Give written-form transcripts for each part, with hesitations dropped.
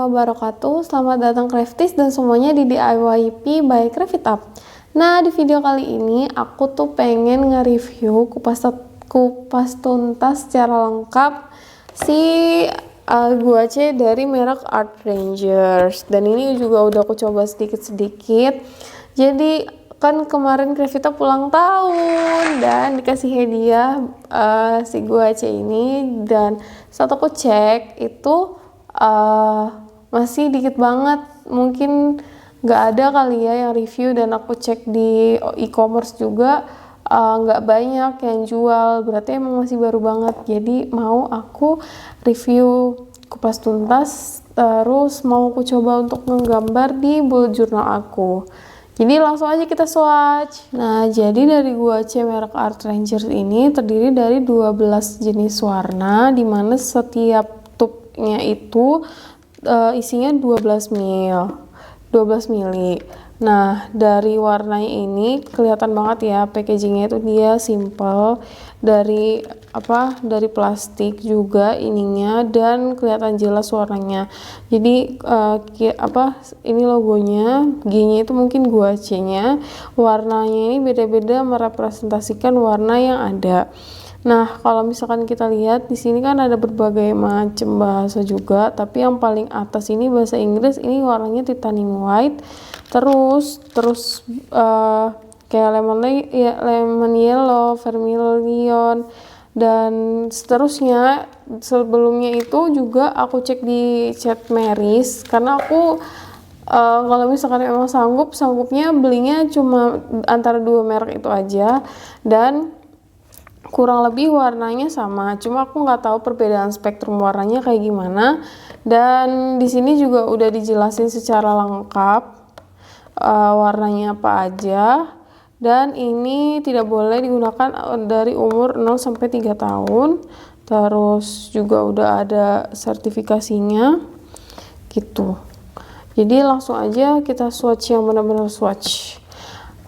wabarakatuh. Selamat datang Crafties dan semuanya di DIYP by Craft It Up. Nah, di video kali ini aku tuh pengen nge-review kupas tuntas secara lengkap si guache dari merek Art Rangers. Dan ini juga udah aku coba sedikit-sedikit. Jadi kan kemarin Craft It Up ulang tahun dan dikasih hadiah si guache ini, dan saat aku cek itu masih dikit banget, mungkin nggak ada kali ya yang review, dan aku cek di e-commerce juga nggak banyak yang jual, berarti emang masih baru banget. Jadi mau aku review kupas tuntas, terus mau aku coba untuk menggambar di bullet journal aku. Jadi langsung aja kita swatch. Nah, jadi dari guache merek Art Rangers ini terdiri dari 12 jenis warna, dimana setiap tubnya itu isinya 12 mili. Nah, dari warnanya ini kelihatan banget ya, packagingnya itu dia simple, dari plastik juga ininya, dan kelihatan jelas warnanya. Jadi ini logonya, G-nya itu mungkin guache-nya, warnanya ini beda-beda merepresentasikan warna yang ada. Nah, kalau misalkan kita lihat di sini kan ada berbagai macam bahasa juga, tapi yang paling atas ini bahasa Inggris, ini warnanya titanium white, terus kayak lemon yellow, vermilion, dan seterusnya. Sebelumnya itu juga aku cek di Cat Maris, karena aku kalau misalkan emang sanggupnya belinya cuma antara dua merek itu aja, dan kurang lebih warnanya sama, cuma aku nggak tahu perbedaan spektrum warnanya kayak gimana. Dan di sini juga udah dijelasin secara lengkap warnanya apa aja, dan ini tidak boleh digunakan dari umur 0 sampai 3 tahun. Terus juga udah ada sertifikasinya gitu. Jadi langsung aja kita swatch yang benar-benar swatch.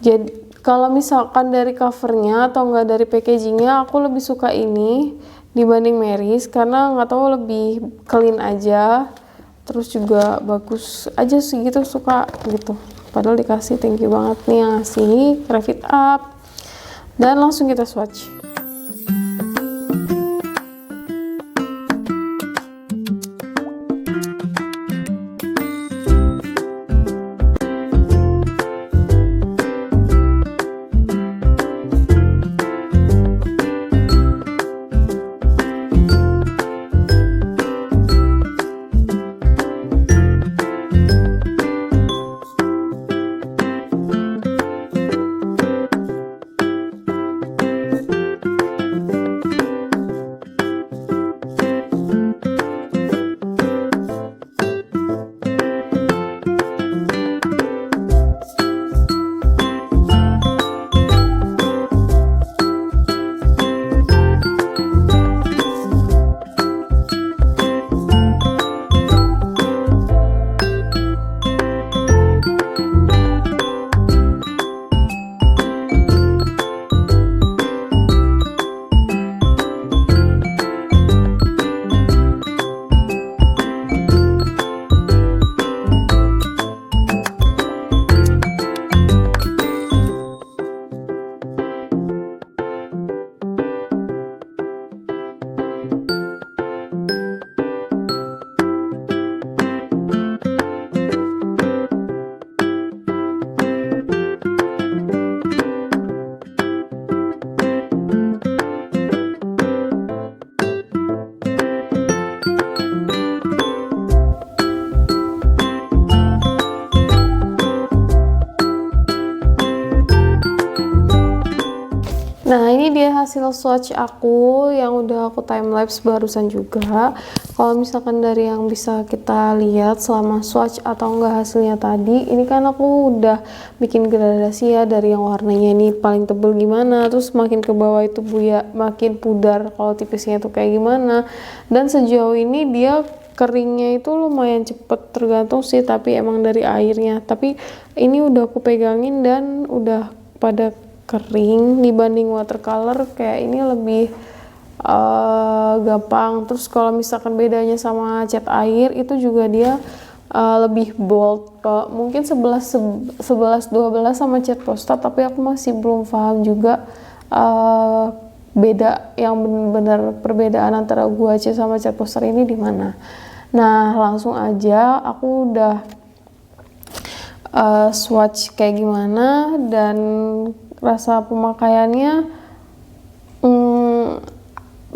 Jadi kalau misalkan dari covernya atau enggak dari packagingnya, aku lebih suka ini dibanding Maris, karena nggak tahu lebih clean aja, terus juga bagus aja sih gitu, suka gitu. Padahal dikasih, thank you banget nih yang ngasih Craft It Up. Dan langsung kita swatch. Nah, ini dia hasil swatch aku yang udah aku timelapse barusan juga. Kalau misalkan dari yang bisa kita lihat selama swatch atau enggak hasilnya tadi, ini kan aku udah bikin gradasi ya, dari yang warnanya ini paling tebel gimana, terus makin ke bawah itu makin pudar, kalau tipisnya itu kayak gimana. Dan sejauh ini dia keringnya itu lumayan cepet, tergantung sih, tapi emang dari airnya. Tapi ini udah aku pegangin dan udah pada kering dibanding watercolor, kayak ini lebih gampang. Terus kalau misalkan bedanya sama cat air, itu juga dia lebih bold, mungkin 11-12 sama cat poster, tapi aku masih belum paham juga beda yang benar-benar perbedaan antara guache sama cat poster ini di mana. Nah, langsung aja aku udah swatch kayak gimana dan rasa pemakaiannya.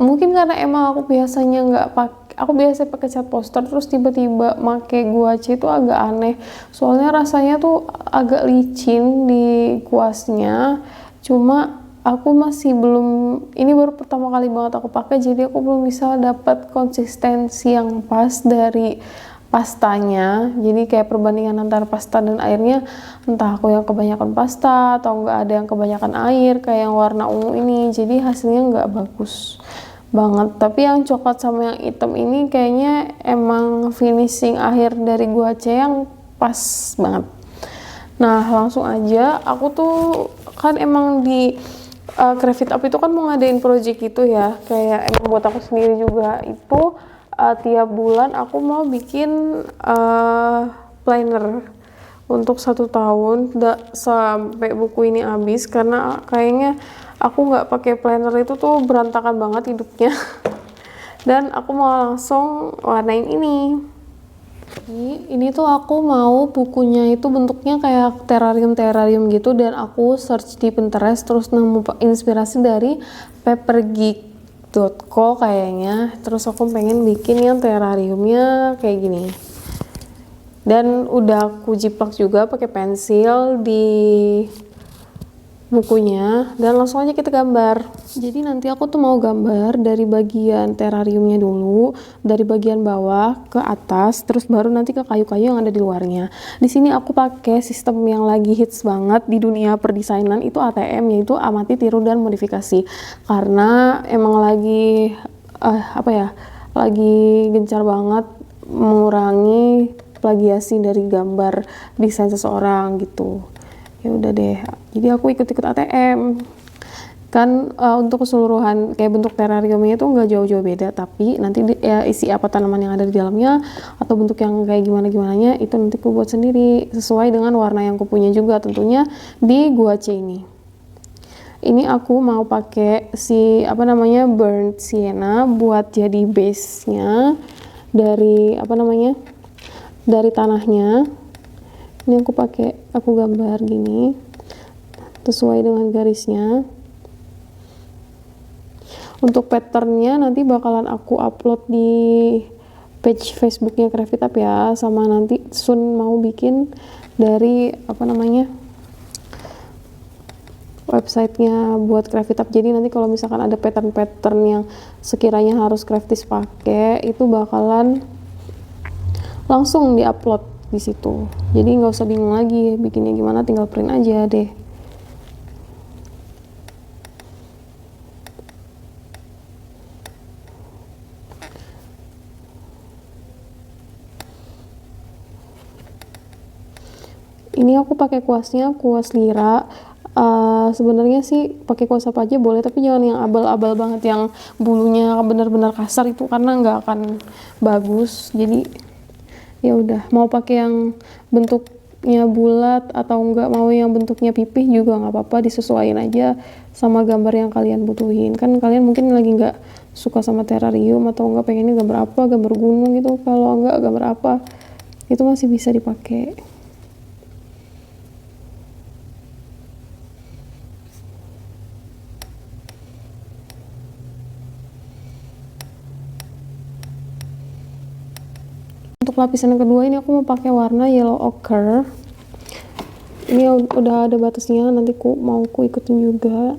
Mungkin karena emang aku biasanya aku biasa pakai cat poster, terus tiba-tiba make guache itu agak aneh, soalnya rasanya tuh agak licin di kuasnya. Cuma aku masih belum, ini baru pertama kali banget aku pakai, jadi aku belum bisa dapat konsistensi yang pas dari pastanya. Jadi kayak perbandingan antara pasta dan airnya, entah aku yang kebanyakan pasta atau enggak ada yang kebanyakan air kayak yang warna ungu ini, jadi hasilnya nggak bagus banget. Tapi yang coklat sama yang hitam ini kayaknya emang finishing akhir dari guache yang pas banget. Nah, langsung aja, aku tuh kan emang di Craft It Up itu kan mau ngadain project gitu ya, kayak emang buat aku sendiri juga. Itu tiap bulan aku mau bikin planner untuk 1 tahun sampai buku ini habis, karena kayaknya aku nggak pakai planner itu tuh berantakan banget hidupnya. Dan aku mau langsung warnain ini. Ini tuh aku mau bukunya itu bentuknya kayak terrarium gitu, dan aku search di Pinterest terus nemu inspirasi dari papergeek.co kayaknya. Terus aku pengen bikin yang terrariumnya kayak gini. Dan udah aku jiplak juga pakai pensil di bukunya, dan langsung aja kita gambar. Jadi nanti aku tuh mau gambar dari bagian terrariumnya dulu, dari bagian bawah ke atas, terus baru nanti ke kayu-kayu yang ada di luarnya. Di sini aku pakai sistem yang lagi hits banget di dunia perdesainan, itu ATM, yaitu amati, tiru, dan modifikasi. Karena emang lagi lagi gencar banget mengurangi plagiasi dari gambar desain seseorang gitu. Ya udah deh, jadi aku ikut-ikut ATM kan. Untuk keseluruhan kayak bentuk terrariumnya itu nggak jauh-jauh beda, tapi nanti isi apa tanaman yang ada di dalamnya atau bentuk yang kayak gimana-gimananya itu nanti aku buat sendiri sesuai dengan warna yang aku punya juga tentunya di guache ini. Ini aku mau pakai burnt sienna buat jadi base-nya dari dari tanahnya. Ini aku gambar gini sesuai dengan garisnya. Untuk patternnya nanti bakalan aku upload di page Facebooknya Craft It Up ya, sama nanti soon mau bikin dari websitenya buat Craft It Up. Jadi nanti kalau misalkan ada pattern-pattern yang sekiranya harus crafties pakai, itu bakalan langsung diupload di situ. Jadi nggak usah bingung lagi bikinnya gimana, tinggal print aja deh. Ini aku pakai kuasnya kuas lira. Sebenarnya sih pakai kuas apa aja boleh, tapi jangan yang abal-abal banget yang bulunya benar-benar kasar itu, karena nggak akan bagus. Jadi ya udah, mau pakai yang bentuknya bulat atau enggak mau yang bentuknya pipih juga nggak apa-apa, disesuaikan aja sama gambar yang kalian butuhin. Kan kalian mungkin lagi nggak suka sama terrarium atau enggak pengennya gambar apa, gambar gunung gitu. Kalau enggak gambar apa, itu masih bisa dipakai. Untuk lapisan yang kedua ini aku mau pakai warna yellow ochre. Ini udah ada batasnya, nanti mau ikutin juga.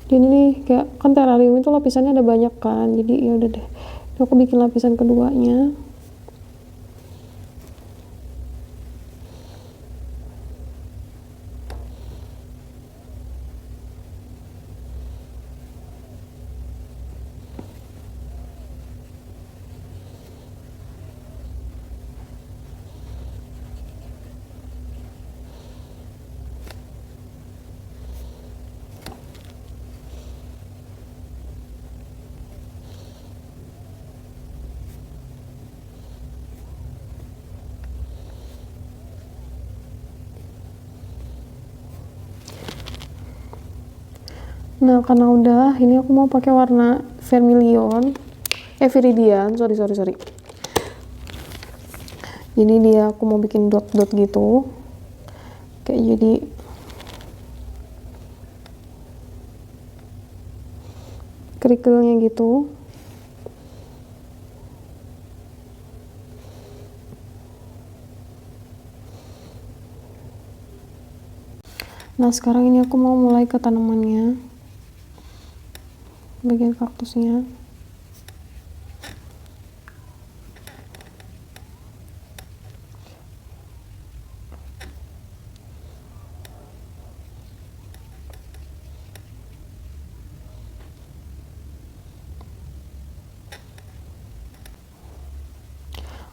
Dan ini kayak kan terrarium itu lapisannya ada banyak kan, jadi ya udah deh, aku bikin lapisan keduanya. Nah, karena udah, ini aku mau pakai warna Viridian, sorry. Jadi dia aku mau bikin dot-dot gitu, kayak jadi kerikilnya gitu. Nah, sekarang ini aku mau mulai ke tanamannya, bagian kaktusnya.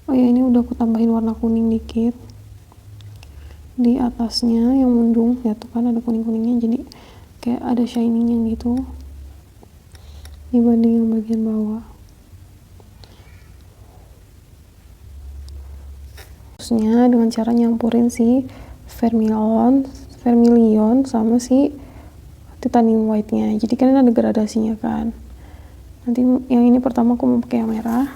Oh ya, ini udah aku tambahin warna kuning dikit di atasnya yang mendung ya, tuh kan ada kuning-kuningnya, jadi kayak ada shiningnya gitu dibanding yang bagian bawah. Terusnya dengan cara nyampurin si vermilion sama si titanium white nya, jadi kan ada gradasinya kan. Nanti yang ini pertama aku mau pakai yang merah,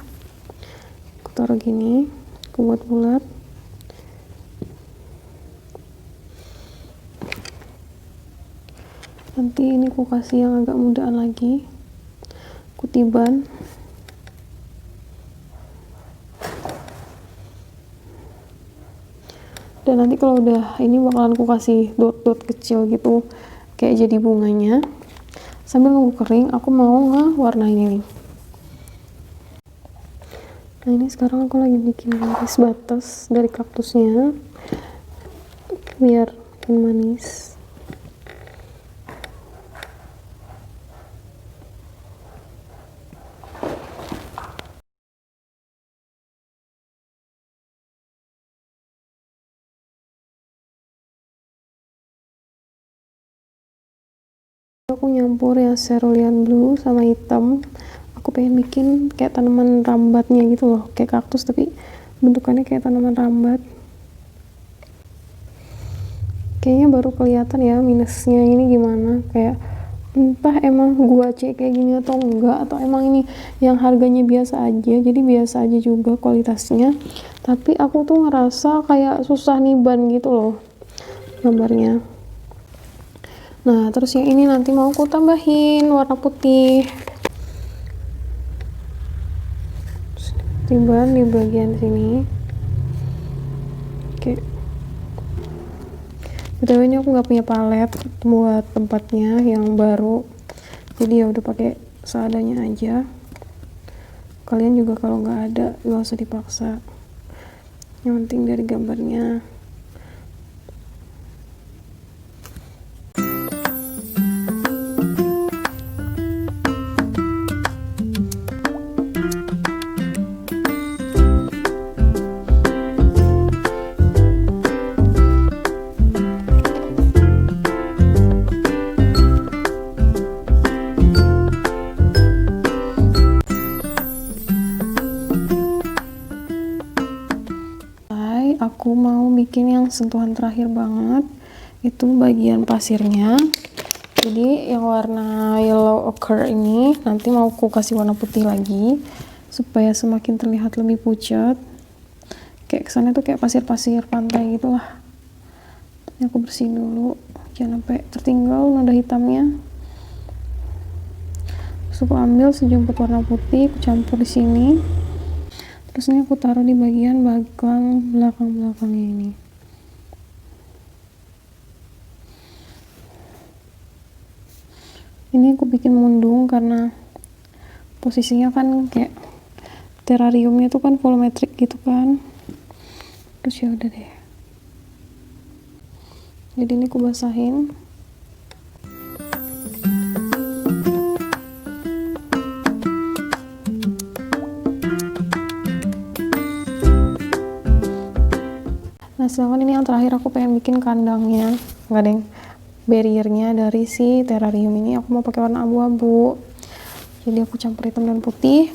aku taruh gini, aku buat bulat. Nanti ini aku kasih yang agak mudaan lagi, kutiban. Dan nanti kalau udah ini bakalan aku kasih dot-dot kecil gitu kayak jadi bunganya. Sambil nunggu kering, aku mau ngewarnain ini. Nah, ini sekarang aku lagi bikin garis batas dari kaktusnya biar makin manis. Aku nyampur ya cerulean blue sama hitam. Aku pengen bikin kayak tanaman rambatnya gitu loh, kayak kaktus tapi bentukannya kayak tanaman rambat. Kayaknya baru kelihatan ya minusnya ini gimana, kayak entah emang gua cek kayak gini atau enggak, atau emang ini yang harganya biasa aja, jadi biasa aja juga kualitasnya, tapi aku tuh ngerasa kayak susah niban gitu loh gambarnya. Nah, terus yang ini nanti mau aku tambahin warna putih. Tiban di bagian sini. Oke. Betul, ini aku nggak punya palet buat tempatnya yang baru. Jadi ya udah pakai seadanya aja. Kalian juga kalau nggak ada nggak usah dipaksa. Yang penting dari gambarnya. Aku mau bikin yang sentuhan terakhir banget, itu bagian pasirnya. Jadi yang warna yellow ochre ini nanti mau aku kasih warna putih lagi supaya semakin terlihat lebih pucat, kayak kesannya tuh kayak pasir-pasir pantai gitu lah. Ini aku bersihin dulu jangan sampai tertinggal noda hitamnya. Terus aku ambil sejumput warna putih, aku campur di sini. Terus ini aku taruh di bagian belakang-belakangnya ini. Ini aku bikin mundung karena posisinya kan kayak terrariumnya tuh kan volumetrik gitu kan. Terus ya udah deh. Jadi ini aku basahin. Nah, sedangkan ini yang terakhir aku pengen bikin kandangnya, enggak deng, barriernya dari si terrarium ini aku mau pakai warna abu-abu. Jadi aku campur hitam dan putih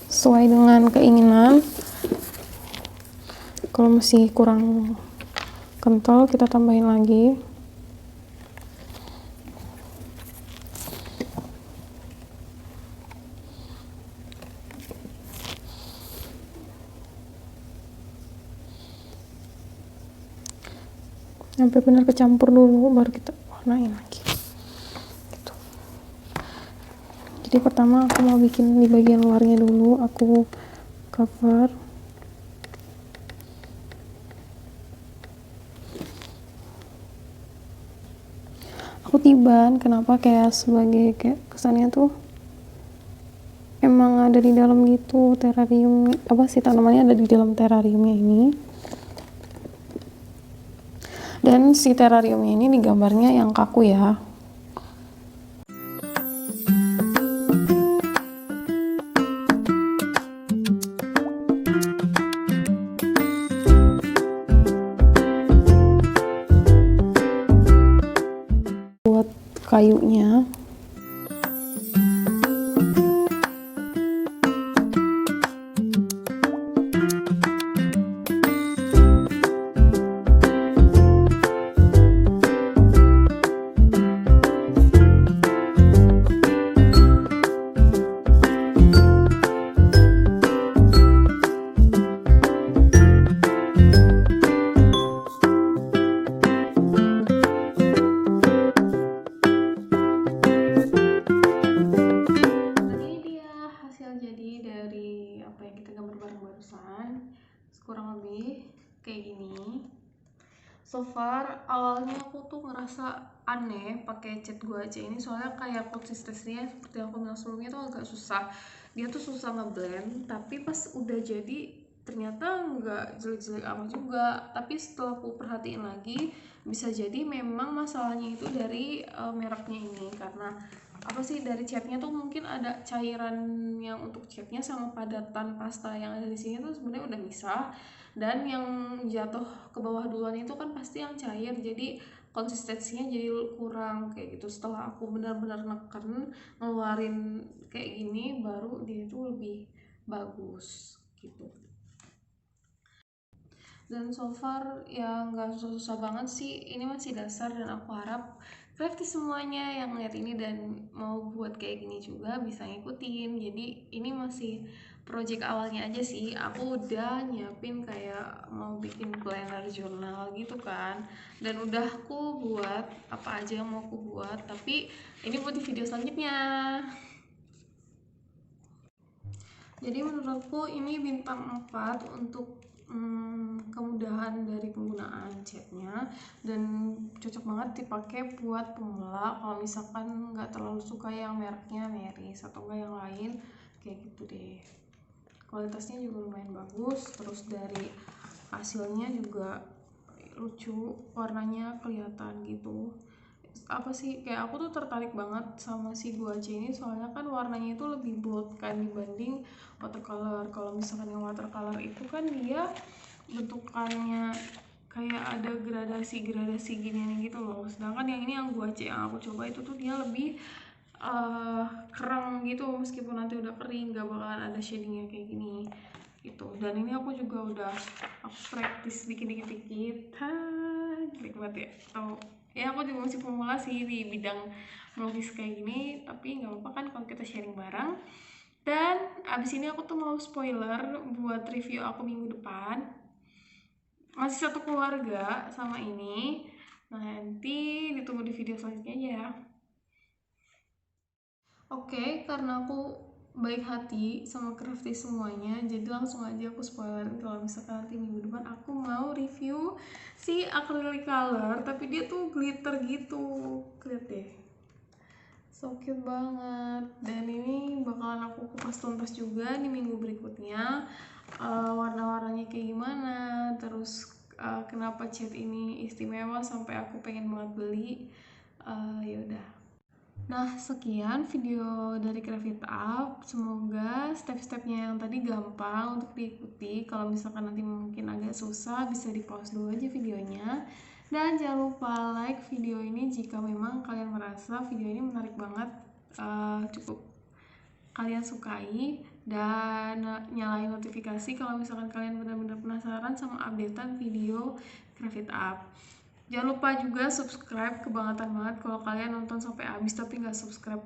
sesuai dengan keinginan. Kalau masih kurang kental kita tambahin lagi. sampai benar kecampur dulu baru kita warnain lagi gitu. Jadi pertama aku mau bikin di bagian luarnya dulu, aku cover. Aku tiban, kenapa kayak sebagai kayak kesannya tuh emang ada di dalam gitu, terarium apa sih, tanamannya ada di dalam terariumnya ini. Dan si terariumnya ini digambarnya yang kaku ya. Buat kayunya. Jadi dari apa yang kita gambar bareng barusan kurang lebih kayak gini. So far awalnya aku tuh ngerasa aneh pakai cat gua aja ini, soalnya kayak konsistensinya seperti yang aku bilang sebelumnya tuh agak susah, dia tuh susah ngeblend. Tapi pas udah jadi ternyata nggak jelek-jelek amat juga. Tapi setelah aku perhatiin lagi, bisa jadi memang masalahnya itu dari mereknya ini, karena apa sih, dari catnya tuh mungkin ada cairan yang untuk catnya sama padatan pasta yang ada di sini tuh sebenarnya udah misah, dan yang jatuh ke bawah duluan itu kan pasti yang cair, jadi konsistensinya jadi kurang kayak gitu. Setelah aku benar-benar neken ngeluarin kayak gini, baru dia itu lebih bagus gitu. Dan so far ya nggak susah-susah banget sih, ini masih dasar, dan aku harap Crafty semuanya yang ngeliat ini dan mau buat kayak gini juga bisa ngikutin. Jadi ini masih project awalnya aja sih, aku udah nyiapin kayak mau bikin planner jurnal gitu kan, dan udah aku buat apa aja yang mau aku buat, tapi ini buat di video selanjutnya. Jadi menurutku ini bintang 4 untuk kemudahan dari penggunaan catnya, dan cocok banget dipakai buat pemula kalau misalkan nggak terlalu suka yang mereknya Meris atau enggak yang lain kayak gitu deh. Kualitasnya juga lumayan bagus, terus dari hasilnya juga lucu, warnanya kelihatan gitu. Apa sih, kayak aku tuh tertarik banget sama si guache ini, soalnya kan warnanya itu lebih bold kan dibanding watercolor. Kalau misalkan yang watercolor itu kan dia bentukannya kayak ada gradasi gini gitu loh, sedangkan yang ini yang guache yang aku coba itu tuh dia lebih kerang gitu, meskipun nanti udah kering gak bakalan ada shadingnya kayak gini gitu. Dan ini aku juga udah aku praktis dikit-dikit, nikmat ya. Atau ya aku juga masih pemula sih di bidang melukis kayak gini, tapi nggak apa-apa kan kalau kita sharing bareng. Dan abis ini aku tuh mau spoiler buat review aku minggu depan, masih satu keluarga sama ini. Nah nanti ditunggu di video selanjutnya aja ya. Oke, karena aku baik hati sama Crafty semuanya, jadi langsung aja aku spoilerin kalau misalkan nanti minggu depan aku mau review si acrylic color, tapi dia tuh glitter gitu. Lihat deh, so cute banget. Dan ini bakalan aku kupas tuntas juga di minggu berikutnya, warna-warnanya kayak gimana, terus kenapa cat ini istimewa sampai aku pengen banget beli. Ya udah. Nah, sekian video dari Craft It Up. Semoga step-stepnya yang tadi gampang untuk diikuti. Kalau misalkan nanti mungkin agak susah, bisa di-pause dulu aja videonya. Dan jangan lupa like video ini jika memang kalian merasa video ini menarik banget, cukup kalian sukai, dan nyalain notifikasi kalau misalkan kalian benar-benar penasaran sama updatean video Craft It Up. Jangan lupa juga subscribe, kebangetan banget kalau kalian nonton sampai habis tapi nggak subscribe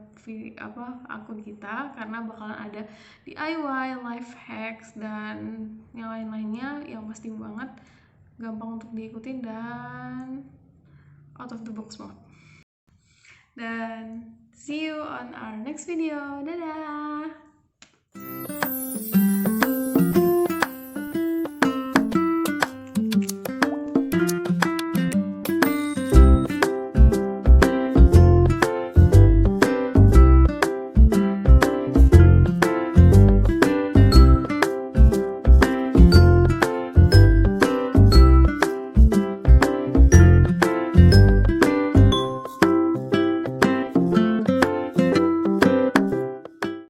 akun kita, karena bakalan ada DIY, life hacks, dan yang lain-lainnya yang pasti banget gampang untuk diikutin dan out of the box mode. Dan see you on our next video. Dadah!